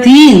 3,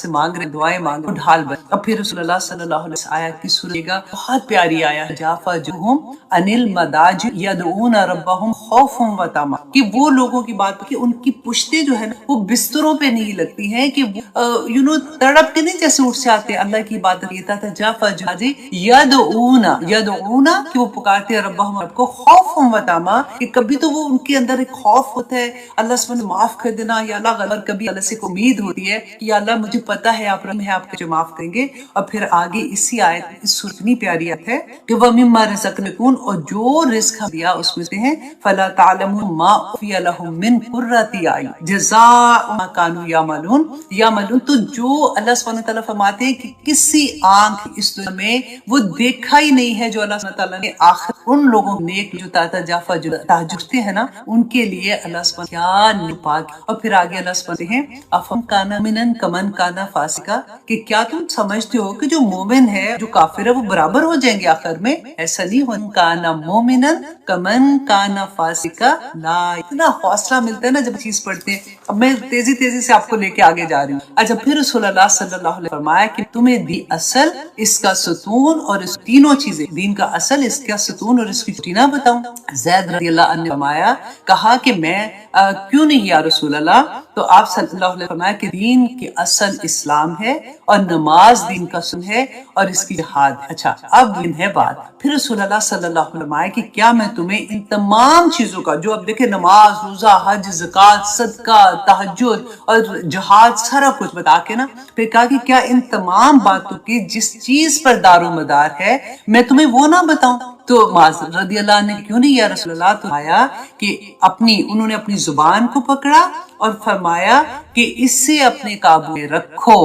سے مانگ رہے دعائیں مانگ رہے ڈھال بن. اب پھر رسول اللہ صلی اللہ علیہ وسلم آیت کی سورہ گا بہت پیاری آیا جافا جوہم انل مداج یدعون ربہم خوفا وطمع کہ وہ لوگوں کی بات کہ ان کی پشتیں جو ہے نا وہ بستروں پہ نہیں لگتی ہیں کہ تڑپ کے نہیں جیسے اٹھ سے آتے اللہ کی عبادت کیتا تھا. جافا جی یدعون کہ وہ پکارتے ہیں ربہم رب کو خوفا وطمع کہ کبھی تو وہ ان کے اندر ایک خوف ہوتا ہے اللہ سبحانہ معاف کر دینا یا اللہ غلط کبھی اللہ سے امید ہوتی ہے کہ یا اللہ مجھے پتا ہے آپ رحم ہے آپ کو معاف کریں گے. اور پھر آگے اسی آیت اس سورۃ اتنی پیاری آیت ہے کہ وَمِمَّا رَزَقْنَاكُمْ اور جو رزق ہم دیا اس میں سے ہیں فَلَا تَعْلَمُ مَا أُخْفِيَ لَهُم مِّن قُرَّةِ أَعْيُنٍ جَزَاءً مَّا كَانُوا يَعْمَلُونَ. تو جو اللہ سبحانہ تعالیٰ فرماتے ہیں کہ کسی آنکھ اس دنیا میں وہ دیکھا ہی نہیں ہے جو اللہ سبحانہ تعالیٰ نے آخر ان لوگوں نیک جو تاتا جافا جو تہجدتے ہیں نا ان کے لیے اللہ سبحانہ کیا نپاک. اور پھر آگے اللہ سبحانہ ہیں افم کانا منن کمن کانا فاسقا کہ کیا تم سمجھتے ہو کہ جو مومن ہے جو کافر ہے وہ برابر ہو جائیں گے آخر میں؟ ایسا نہیں ہو. کانا مومنن کمن کانا فاسقا لا. اتنا حوصلہ ملتا ہے نا جب چیز پڑھتے ہیں. اب میں تیزی سے آپ کو لے کے آگے جا رہی ہوں. اچھا پھر رسول اللہ صلی اللہ علیہ وسلم فرمایا کہ تمہیں دی اصل اس کا ستون اور اس تینوں چیزیں دین کا اصل اس کا ستون اور اس کی چوٹی نہ بتاؤں. زید رضی اللہ عنہ نے فرمایا کہا کہ میں کیوں نہیں یا رسول اللہ. تو آپ صلی اللہ علیہ وسلم فرمایا کہ دین کی اصل اسلام ہے اور نماز دین کا سن ہے اور اس کی جہاد. اچھا اب دین ہے بات. پھر رسول اللہ صلی اللہ علیہ وسلم فرمایا کہ کیا میں تمہیں ان تمام چیزوں کا جو اب دیکھیں نماز روزہ حج زکوٰۃ صدقہ تہجد اور جہاد سارا کچھ بتا کے نا پھر کہا کہ کیا ان تمام باتوں کی جس چیز پر دار و مدار ہے میں تمہیں وہ نہ بتاؤں. تو معاذ رضی اللہ نے کیوں نہیں یا رسول اللہ. تو آیا کہ انہوں نے اپنی زبان کو پکڑا اور فرمایا کہ اس سے اپنے قابو میں رکھو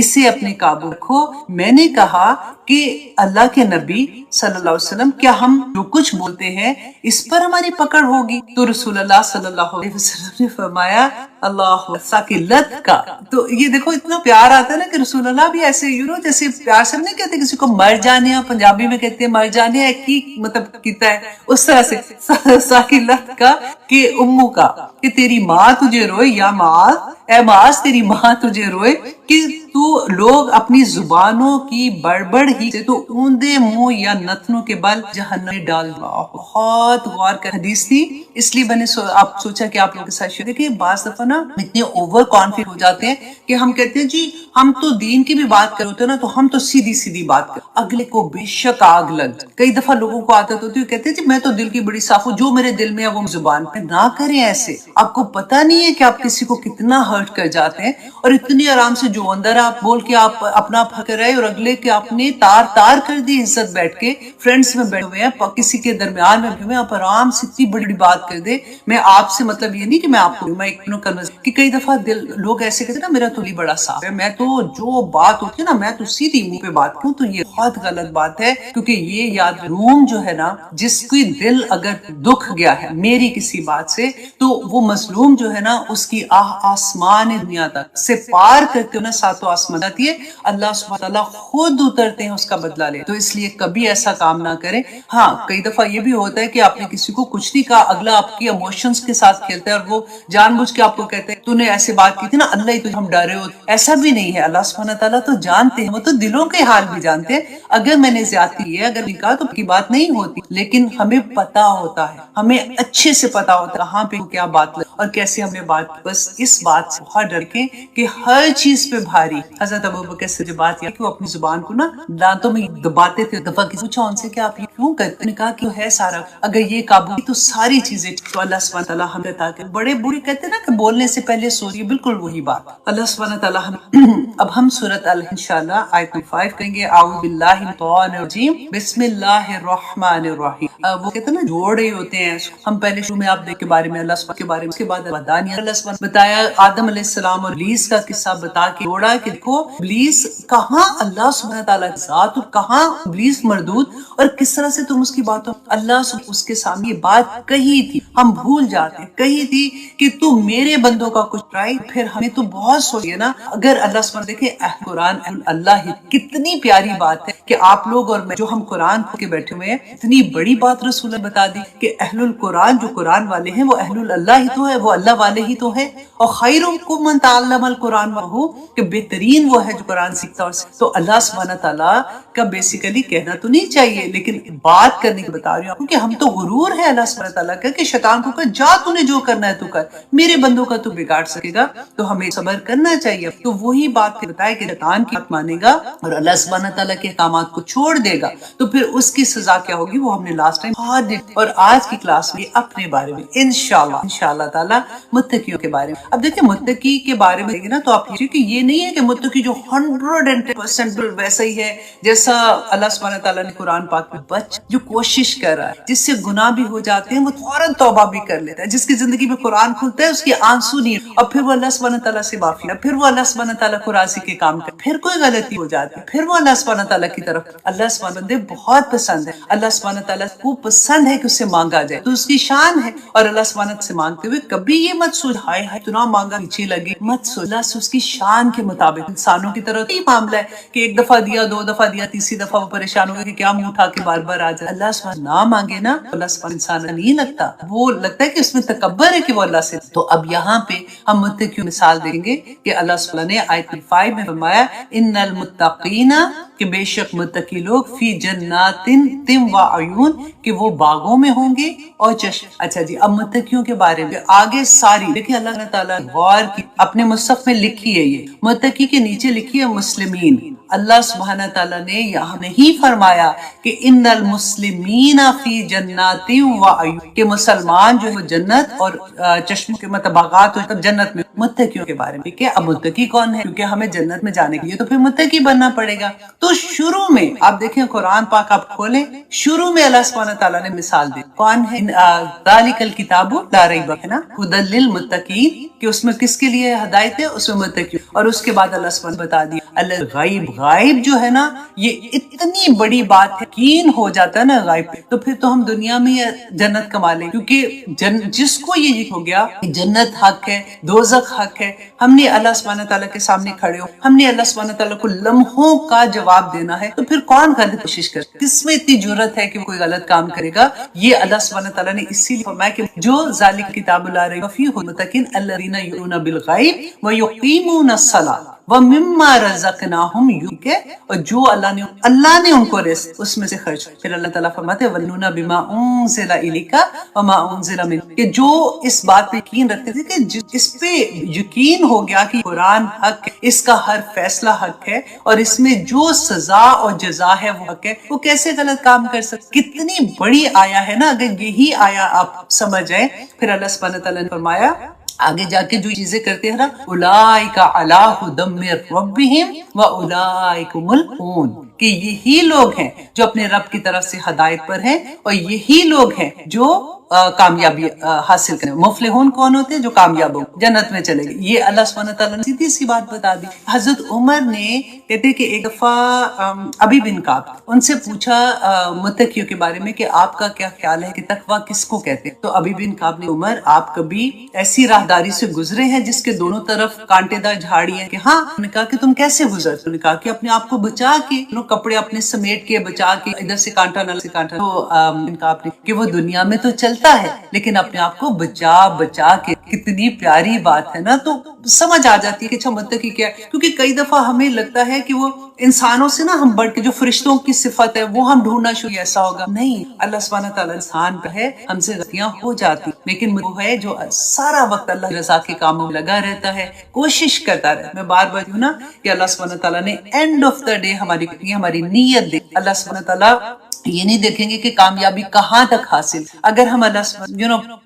اسے اپنے قابو رکھو. میں نے کہا کہ اللہ کے نبی صلی اللہ علیہ وسلم کیا ہم جو کچھ بولتے ہیں اس پر ہماری پکڑ ہوگی؟ تو رسول اللہ صلی اللہ علیہ وسلم نے فرمایا اللہ ساکلت کا. تو یہ دیکھو اتنا پیار آتا ہے نا کہ رسول اللہ بھی ایسے جیسے پیار سے نہیں کہتے کسی کو مر جانے ہیں پنجابی میں کہتے ہیں مر جانے ہیں کی مطلب کیتا ہے اس طرح سے ساکلت کا کہ امو کا کہ تیری ماں تجھے روئے یا معاذ اے معاذ تیری ماں تجھے روئے کہ تو لوگ اپنی زبانوں کی بڑبڑ ہی سے تو اوندے منہ یا نتنوں کے بل جہنم میں ڈال دو. بہت غور کر حدیث تھی اس لیے میں نے آپ سوچا کہ آپ لوگوں کے ساتھ شیئر دیکھیں. بعض دفعہ نا اتنے اوور کانفیڈنٹ ہو جاتے ہیں کہ ہم کہتے ہیں جی ہم تو دین کی بھی بات کرتے ہیں نا تو ہم تو سیدھی بات کریں اگلے کو بے شک آگ لگ. کئی دفعہ لوگوں کو عادت ہوتی ہے کہتے ہیں جی میں تو دل کی بڑی صاف ہوں جو میرے دل میں ہے وہ زبان پہ. نہ کریں ایسے. آپ کو پتہ نہیں ہے کہ آپ کسی کو کتنا ہرٹ کر جاتے ہیں اور اتنی آرام سے جو اندر آپ بول کے آپ اپنا پھک رہے اور اگلے کے آپ نے تار کر دی. عزت بیٹھ کے فرینڈس میں بیٹھے ہوئے ہیں کسی کے درمیان میں بیٹھے ہوئے آپ آرام سے اتنی بڑی بات کر دے. میں آپ سے مطلب یہ نہیں کہ میں آپ کو میں ایک کہ کئی دفعہ لوگ ایسے کہتے ہیں نا میرا تو نہیں بڑا صاف ہے میں تو جو بات ہوتی ہے نا میں تو سیدھی منہ پہ بات کروں. تو یہ بہت غلط بات ہے کیونکہ یہ یاد روم جو ہے نا جس کی دل اگر دکھ گیا ہے میری کسی بات سے تو وہ مظلوم جو ہے نا اس کی آسمان دنیا تک سے پار کر کے انہیں ساتوں آسمان آتی ہے. اللہ سبحانہ تعالیٰ خود اترتے ہیں اس کا بدلہ لے. تو اس لیے کبھی ایسا کام نہ کریں. ہاں کئی دفعہ یہ بھی ہوتا ہے کہ آپ نے کسی کو کچھ نہیں کہا اگلا آپ کی ایموشنز کے ساتھ کھیلتا ہے اور وہ جان بوجھ کے آپ کو کہتے ہیں تو نے ایسے بات کی تھی نا اللہ ہی تو ہم ڈرے ہو. ایسا بھی نہیں ہے. اللہ سبحانہ تعالیٰ تو جانتے ہیں وہ تو دلوں کے حال بھی جانتے ہیں. اگر میں نے زیادتی کی ہے اگر نہیں کہا تو کی بات نہیں ہوتی لیکن ہمیں پتا ہوتا ہے ہمیں اچھے سے پتا ہوتا ہے کہاں پہ کیا بات اور کیسے ہمیں بات. بس اس بات سے بہت ڈر کے کہ ہر چیز پہ بھاری. حضرت ابوبکر سے جو بات کہ وہ اپنی زبان کو نا دانتوں میں دباتے تھے. دفعہ کسی پوچھا ان سے کہ آپ یہ کیوں کرتے ہیں کہا کہ ہے سارا اگر یہ قابو تو ساری چیزیں. تو اللہ سبحانہ تعالیٰ ہمیں تاکہ بڑے بری کہتے ہیں نا کہ بولنے سے پہلے سوچیے بالکل وہی بات. اللہ سبحانہ تعالیٰ اب ہم سورۃ انشاءاللہ آیت 5 کہیں گے. اعوذ باللہ من الشیطان الرجیم بسم اللہ الرحمن الرحیم. وہ کہتے ہیں نا جوڑے ہوتے ہیں. ہم پہلے شروع میں آپ دیکھ کے بارے میں اللہ سبحانہ کے بارے میں اس کے بعد ودانیہ اللہ سبحانہ بتایا آدم علیہ السلام اور ابلیس کا قصہ بتا کے جوڑا کہ دیکھو ابلیس کہاں اللہ سبحانہ تعالیٰ کی ذات اور کہاں ابلیس مردود اور کس طرح سے تم اس کی باتوں اللہ اس کے سامنے یہ بات کہی تھی. ہم بھول جاتے ہیں کہی تھی کہ تو میرے بندوں کا کچھ رائٹ، پھر ہمیں تو بہت سوچیے نا، اگر اللہ سبحانہ دیکھیں قرآن اللہ ہی، کتنی پیاری بات ہے کہ آپ لوگ اور میں جو ہم قرآن کے بیٹھے ہوئے ہیں، اتنی بڑی بات رسول نے بتا دی کہ اہل القرآن جو قرآن والے ہیں وہ اہل اللہ ہی تو ہے، وہ اللہ والے ہی تو ہے، اور خیرکم من تعلم القرآن وہ کہ بہترین وہ ہے جو قرآن سیکھتا ہے۔ تو اللہ سبحانہ تعالیٰ کا بیسیکلی کہنا تو نہیں چاہیے، لیکن بات کرنے کی بتا رہی ہوں کہ ہم تو غرور ہے اللہ سبحانہ تعالیٰ کا کہ شیطان کو کہ جا تو نے جو کرنا ہے تو کر، میرے بندوں کا تو بگاڑ سکے گا، تو ہمیں صبر کرنا چاہیے۔ تو وہی بات بتائے کہ شیطان کی بات مانے گا اور اللہ سبحانہ تعالیٰ کے احکامات کو چھوڑ دے گا تو پھر اس کی سزا کیا ہوگی، وہ ہم نے لاسٹ ٹائم اور آج کی کلاس میں اپنے بارے میں انشاءاللہ تعالیٰ متقیوں کے بارے میں۔ اب دیکھیں متقی کے بارے میں نا تو آپ کہ یہ نہیں ہے کہ متقی جو 100% ویسا ہی ہے جیسا اللہ سبحانہ تعالیٰ نے قرآن پاک میں، جو کوشش کر رہا ہے، جس سے گناہ بھی ہو جاتے ہیں وہ فوراً توبہ بھی کر لیتا ہے، جس کی زندگی میں قرآن کھلتا ہے اس کی آنسو نہیں، اور پھر وہ اللہ سبحانہ تعالیٰ سے معافی، پھر وہ اللہ سبحانہ تعالیٰ کو راضی کے کام کر، پھر کوئی غلطی ہو جاتی ہے پھر وہ اللہ سبحانہ تعالیٰ کی طرف، اللہ سبحانہ بندے بہت پسند ہے، اللہ سبحانہ تعالیٰ کو پسند ہے کہ اس سے مانگا جائے، تو اس کی شان ہے، اور اللہ سبحانہ سے مانگتے ہوئے کبھی یہ مت سوچ ہائے ہائے اتنا مانگا پیچھے لگے، مت سوچ، اللہ سے اس کی شان کے مطابق۔ انسانوں کی طرح یہ معاملہ ہے کہ ایک دفعہ دیا، دو دفعہ دیا، تیسری دفعہ وہ پریشان ہو گیا کہ کیا منہ اٹھا کے بار بار آ جائے۔ اللہ سبحانہ نہ مانگے نا، اللہ سبحانہ انسان نہیں لگتا، وہ لگتا ہے کہ اس میں تکبر ہے کہ وہ اللہ سے۔ تو اب یہاں پہ ہم متقیوں مثال دیں گے کہ اللہ سبحانہ نے آیت 5 میں فرمایا ان المتقین، کہ بے شک متقی لوگ فی جنات و عیون، کہ وہ باغوں میں ہوں گے اور چشم۔ اچھا جی، اب متقیوں کے بارے میں آگے ساری دیکھیں اللہ تعالیٰ غور کی اپنے مصحف میں لکھی ہے، یہ متقی کے نیچے لکھی ہے مسلمین۔ اللہ سبحانہ تعالیٰ نے یہاں نہیں فرمایا کہ ان المسلمین فی جنات و عیون، کہ مسلمان جو ہے جنت اور چشموں کے مطلب باغات اور جنت میں۔ متقیوں کے بارے میں کہ اب متقی کون ہے، کیونکہ ہمیں جنت میں جانے کے لیے تو پھر متقی بننا پڑے گا۔ تو شروع میں آپ دیکھیں قرآن پاک آپ کھولیں، شروع میں اللہ سبحانہ تعالیٰ نے مثال دی، کون ہے؟ ذالک الکتاب لا ریب ہے نا، ھدی للمتقین، کہ اس میں کس کے لیے ہدایت ہے، اس میں متقی، اور اس کے بعد اللہ سبحانہ بتا دیا الغیب، غائب جو ہے نا یہ اتنی بڑی بات ہے، یقین ہو جاتا ہے نا غائب پہ، تو پھر تو ہم دنیا میں جنت کما لیں، کیونکہ جس کو یہ ہو گیا جنت حق ہے، دوزخ حق ہے، ہم نے اللہ سبحانہ تعالیٰ کے سامنے کھڑے ہو، ہم نے اللہ سبحانہ تعالیٰ کو لمحوں کا جواب دینا ہے، تو پھر کون غلط کوشش کرے، کس میں اتنی جرت ہے کہ وہ کوئی غلط کام کرے گا؟ یہ اللہ سبحانہ تعالیٰ نے اسی لیے فرمایا کہ جو ذالک کتاب لا ریب فیہ المتقین الذین یؤمنون بالغیب ویقیمون الصلاۃ ومما رزقناہم ينفقون، اور جو اللہ نے ان کو رزق اس میں سے خرچ، پھر اللہ تعالیٰ فرماتے ہیں وَلْنُونَ بِمَا أُنزِلَ إِلَيْكَ وَمَا أُنزِلَ مِنْ، کہ جو اس بات پہ یقین رکھتے تھے کہ اس پہ یقین ہو گیا کہ قرآن حق ہے، اس کا ہر فیصلہ حق ہے، اور اس میں جو سزا اور جزا ہے وہ حق ہے، وہ کیسے غلط کام کر سکتے؟ کتنی بڑی آیا ہے نا، اگر یہی آیا آپ سمجھ جائیں، پھر اللہ سبحانہ تعالیٰ نے فرمایا آگے جا کے جو چیزیں کرتے ہیں نا، اولئک علی ھدی من ربہم واولئک ھم المفلحون، کہ یہی لوگ ہیں جو اپنے رب کی طرف سے ہدایت پر ہیں، اور یہی لوگ ہیں جو کامیابی حاصل کریں۔ مفلحون کون ہوتے ہیں؟ جو کامیاب ہوں، جنت میں چلے گئے۔ یہ اللہ سبحانہ تعالیٰ نے سیدھی سی بات بتا دی۔ حضرت عمر نے کہتے کہ ایک دفعہ ابی بن کعب ان سے پوچھا متقیوں کے بارے میں کہ آپ کا کیا خیال ہے کہ تقویٰ کس کو کہتے ہیں؟ تو ابی بن کعب نے، عمر آپ کبھی ایسی راہداری سے گزرے ہیں جس کے دونوں طرف کانٹے دار جھاڑی ہیں؟ کہ ہاں۔ انہوں نے کہا کہ تم کیسے گزرتے؟ انہوں نے کہا کہ اپنے آپ کو بچا کے، کپڑے اپنے سمیٹ کے بچا کے، ادھر سے کانٹا نہ سے کانٹا۔ تو ان کا آپ نے کہ وہ دنیا میں تو چلتا ہے لیکن اپنے آپ کو بچا کے، کتنی پیاری بات ہے نا۔ تو سمجھ آ جاتی ہے کہ اچھا متقی کیا ہے، کیونکہ کئی دفعہ ہمیں لگتا ہے کہ وہ انسانوں سے نا ہم بڑھ کے، جو فرشتوں کی صفت ہے وہ ہم ڈھونڈنا شروع، ایسا ہوگا نہیں۔ اللہ سبحانہ تعالیٰ انسان پہ ہے، ہم سے غلطیاں ہو جاتی، لیکن وہ ہے جو سارا وقت اللہ کی رضا کے کاموں میں لگا رہتا ہے، کوشش کرتا رہتا ہے۔ میں بار بار نا کہ اللہ سبحانہ تعالیٰ نے اینڈ آف دا ڈے ہماری نیت دیکھ، اللہ سبحانہ تعالیٰ یہ نہیں دیکھیں گے کہ کامیابی کہاں تک حاصل، اگر ہم اللہ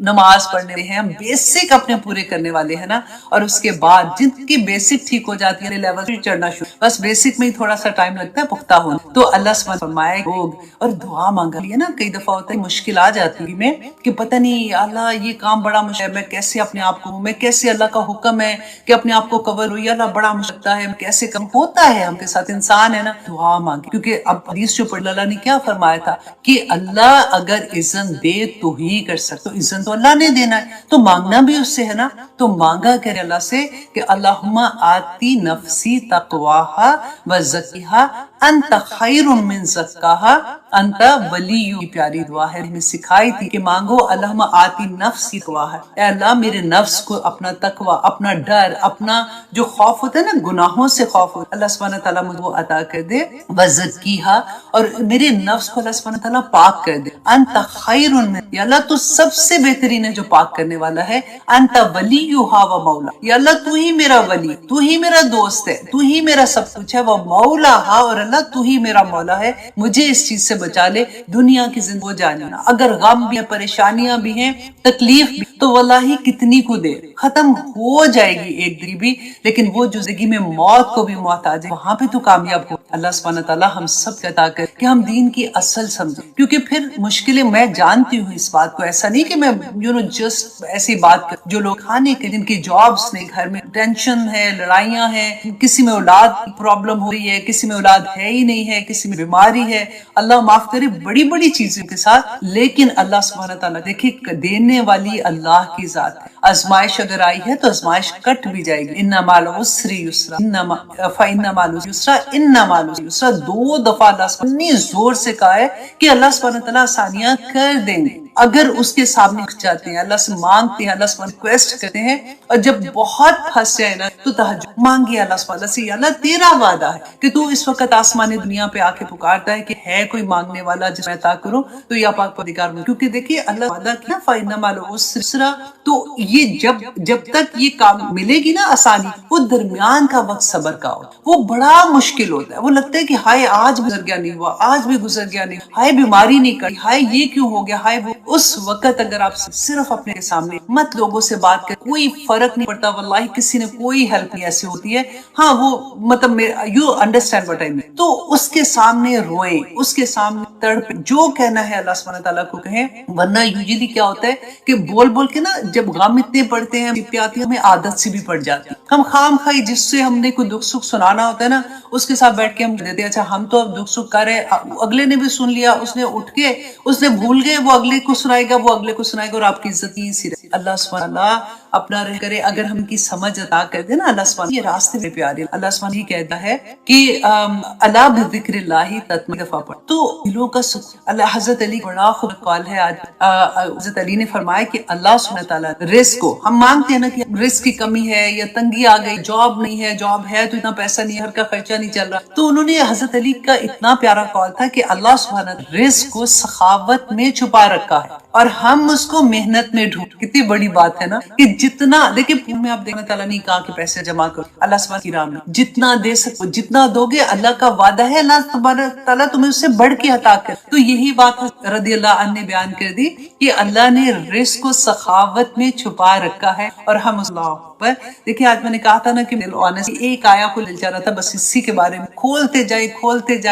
نماز پڑھنے ہیں، ہم بیسک اپنے پورے کرنے والے ہیں نا، اور اس کے بعد جن کی بیسک ٹھیک ہو جاتی ہے لیول چڑھنا شروع، بس بیسک میں ہی تھوڑا سا ٹائم لگتا ہے پختہ ہونا، تو اللہ سبحانہ فرمائے لوگ اور دعا مانگا ہے نا، کئی دفعہ ہوتا ہے مشکل آ جاتی ہے میں کہ پتہ نہیں اللہ یہ کام بڑا مشکل ہے، میں کیسے اپنے آپ کو، میں کیسے اللہ کا حکم ہے کہ اپنے آپ کو کور ہوئی، اللہ بڑا مشکل لگتا ہے، کیسے کم ہوتا ہے ہم کے ساتھ، انسان ہے نا، دعا مانگے، کیونکہ اب حدیث جو پڑھ اللہ نے کیا فرمایا تھا کہ اللہ اگر اذن دے تو ہی کر سکتے، تو اذن تو اللہ نے دینا ہے، تو مانگنا بھی اس سے ہے نا، تو مانگا کرے اللہ سے کہ اللہم آتی نفسی تقواہا وزکیہا انت خیر من زکاہا انت ولی، پیاری دعا ہے ہمیں سکھائی تھی کہ مانگو اللہم آتی نفسی تقواہا، اے اللہ میرے نفس کو اپنا تقوی، اپنا ڈر، اپنا جو خوف ہوتا ہے نا گناہوں سے خوف ہوتا ہے، اللہ سبحانہ تعالیٰ مجھے وہ عطا کر دے، وزکیہا اور میرے نفس کو اللہ سبحانہ تعالیٰ پاک کر دے، انت خیر من، یا اللہ تو سب سے بہترین ہے جو پاک کرنے والا ہے، انت ولیہا و مولا، یا اللہ تو ہی میرا ولی، تو ہی میرا دوست ہے، تو ہی میرا سب کچھ ہے، وہ مولاہا اور اللہ تو ہی میرا مولا ہے، مجھے اس چیز سے بچا لے، دنیا کی زندگی ہو جانے نا، اگر غم بھی ہے، پریشانیاں بھی ہیں، تکلیف بھی، تو واللہ کتنی کو دے ختم ہو جائے گی ایک دن بھی، لیکن وہ جو زندگی میں موت کو بھی موت آ جائے وہاں پہ تو کامیاب ہو۔ اللہ سبحانہ تعالیٰ ہم سب کا عطا کر کہ ہم دین کی اصل سمجھیں، کیونکہ پھر مشکلیں میں جانتی ہوں اس بات کو، ایسا نہیں کہ میں جسٹ ایسی بات کر، جو لوگ کھانے کے جن کی جابس نہیں، گھر میں ٹینشن ہے، لڑائیاں ہیں، کسی میں اولاد پرابلم ہو رہی ہے، کسی میں اولاد ہے ہی نہیں ہے، کسی میں بیماری ہے، اللہ معاف کرے بڑی بڑی چیزوں کے ساتھ، لیکن اللہ سبحانہ تعالیٰ دیکھیں دینے والی اللہ کی ذات ہے، آزمائش اگر آئی ہے تو آزمائش کٹ بھی جائے گی، ان مع العسر یسرا، فإن مع العسر یسرا، ان مع العسر یسرا، دو دفعہ اللہ سبحانہ اتنی زور سے کہا ہے کہ اللہ سبحانہ تعالیٰ آسانیاں کر دیں گے اگر اس کے سامنے اٹھ جاتے ہیں، اللہ سے مانگتے ہیں، اللہ سے ریکویسٹ کرتے ہیں، اور جب بہت پھنس جائے نا تو تہجد مانگے اللہ سبحانہ سے، یا اللہ تیرا وعدہ ہے کہ تو اس وقت آسمان دنیا پہ آ کے پکارتا ہے کہ ہے کوئی مانگنے والا جس میں عطا کروں، تو یا پاک پروردگار میں، کیونکہ دیکھیے اللہ وعدہ کیا فإن مع العسر یسرا، تو یہ جب تک یہ کام ملے گی نا آسانی، وہ درمیان کا وقت صبر کا ہوتا ہے، وہ بڑا مشکل ہوتا ہے، وہ لگتا ہے کہ ہائے آج بھی گزر گیا نہیں ہوا، آج بھی گزر گیا نہیں، ہائے بیماری نہیں کری، ہائے یہ کیوں ہو گیا، ہائے وہ، اس وقت اگر آپ صرف اپنے سامنے مت لوگوں سے بات کر، کوئی فرق نہیں پڑتا، واللہ کسی نے کوئی ہیلپ نہیں ایسی ہوتی ہے، ہاں وہ مطلب یو انڈرسٹینڈ وٹ آئی مین، تو اس کے سامنے روئیں، اس کے سامنے تڑپیں، جو کہنا ہے اللہ سبحانہ تعالیٰ کو کہیں، ورنہ یوزلی کیا ہوتا ہے کہ بول بول کے نا جب غم اتنے پڑتے ہیں آتی ہے، ہمیں عادت سے بھی پڑ جاتی ہے، ہم خام خواہ جس سے ہم نے کوئی دکھ سکھ سنانا ہوتا ہے نا اس کے ساتھ بیٹھ کے ہم دیتے ہیں، اچھا ہم تو اب دکھ سکھ کر رہے، اگلے نے بھی سن لیا، اس نے اٹھ کے، اس نے بھول گئے، وہ اگلے کو سنائے گا، وہ اگلے کو سنائے گا، اور آپ کی عزت ہی سی رہے۔ اللہ سبحانہ اللہ اپنا رہ کرے، اگر ہم کی سمجھ عطا کر دے نا اللہ سبحانہ، یہ راستے میں پیارے، اللہ سبحانہ یہ کہتا ہے کہ الا بذکر اللہ تطمئن دفعہ پڑھ تو دلوں کا سکون۔ اللہ حضرت علی بڑا خوب قول ہے، آج حضرت علی نے فرمایا کہ اللہ سبحانہ تعالیٰ رزق کو ہم مانگتے ہیں نا کہ رزق کی کمی ہے یا تنگی آ گئی، جاب نہیں ہے، جاب ہے تو اتنا پیسہ نہیں، ہر کا خرچہ نہیں چل رہا، تو انہوں نے حضرت علی کا اتنا پیارا قول تھا کہ اللہ سبحانہ رزق کو سخاوت میں چھپا رکھا ہے اور ہم اس کو محنت میں ڈھونڈ، کتنی بڑی بات ہے نا کہ جتنا دیکھیں میں آپ دیکھنا، تعالیٰ نے کہا کہ پیسے جمع کرو، اللہ سبحانہ کی راہ میں جتنا دے سکو، جتنا دو گے اللہ کا وعدہ ہے، اللہ تبارک تعالیٰ تمہیں اس سے بڑھ کے عطا کر، تو یہی بات رضی اللہ عنہ نے بیان کر دی کہ اللہ نے رزق کو سخاوت میں چھپا رکھا ہے، اور ہم اللہ پر دیکھیں، آج میں نے کہا تھا نا کہ دل آنے سے ایک آیا کو دل چاہ رہا تھا بس اسی کے بارے میں کھولتے جائیں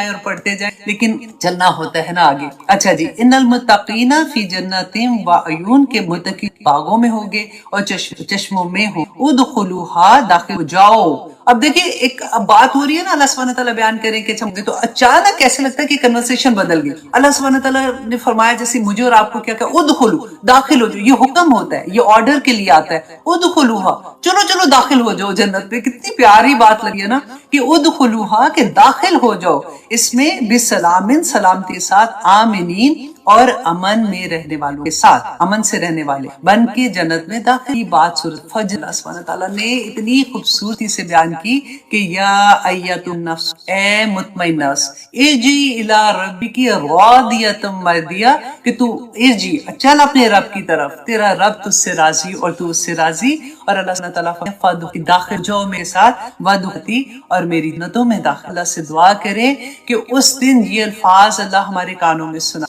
اور پڑھتے جائیں، لیکن چلنا ہوتا ہے نا آگے۔ اچھا جی، ان المتقین فی جنات و عیون، کے متقی باغوں میں ہوگے اور چشموں میں ہوں، ادخلوها داخل جاؤ۔ اب دیکھیں ایک بات ہو رہی ہے نا، اللہ سبحانہ تعالیٰ بیان کریں کہ تو اچانک ایسے لگتا ہے کہ کنورسیشن بدل گئی، اللہ سبحانہ تعالیٰ نے فرمایا جیسے مجھے اور آپ کو کیا ادخلو، داخل ہو جاؤ، یہ حکم ہوتا ہے، یہ آرڈر کے لیے آتا ہے، ادخلوها، چلو داخل ہو جاؤ جنت پہ، کتنی پیاری بات لگی ہے نا کہ ادخلوها کہ داخل ہو جاؤ، اس میں بسلام، سلامتی کے ساتھ، آمنین اور امن میں رہنے والوں کے ساتھ، امن سے رہنے والے بن کے جنت میں داخل۔ یہ بات سورۃ فجر اللہ سبحانہ تعالیٰ نے اتنی خوبصورتی سے بیان کی کہ یا ایت النفس، اے مطمئن نفس، ارجعی الی ربک راضیۃ مرضیہ، کہ تو ارجعی، چل اپنے رب کی طرف، تیرا رب تجھ سے راضی اور تو اس سے راضی، اور اللہ سبحانہ تعالیٰ فرماتا ہے داخل جاؤ میرے ساتھ، ودخلتی، اور میری جنتوں میں داخل۔ اللہ سے دعا کریں کہ اس دن یہ الفاظ اللہ ہمارے کانوں میں سنا،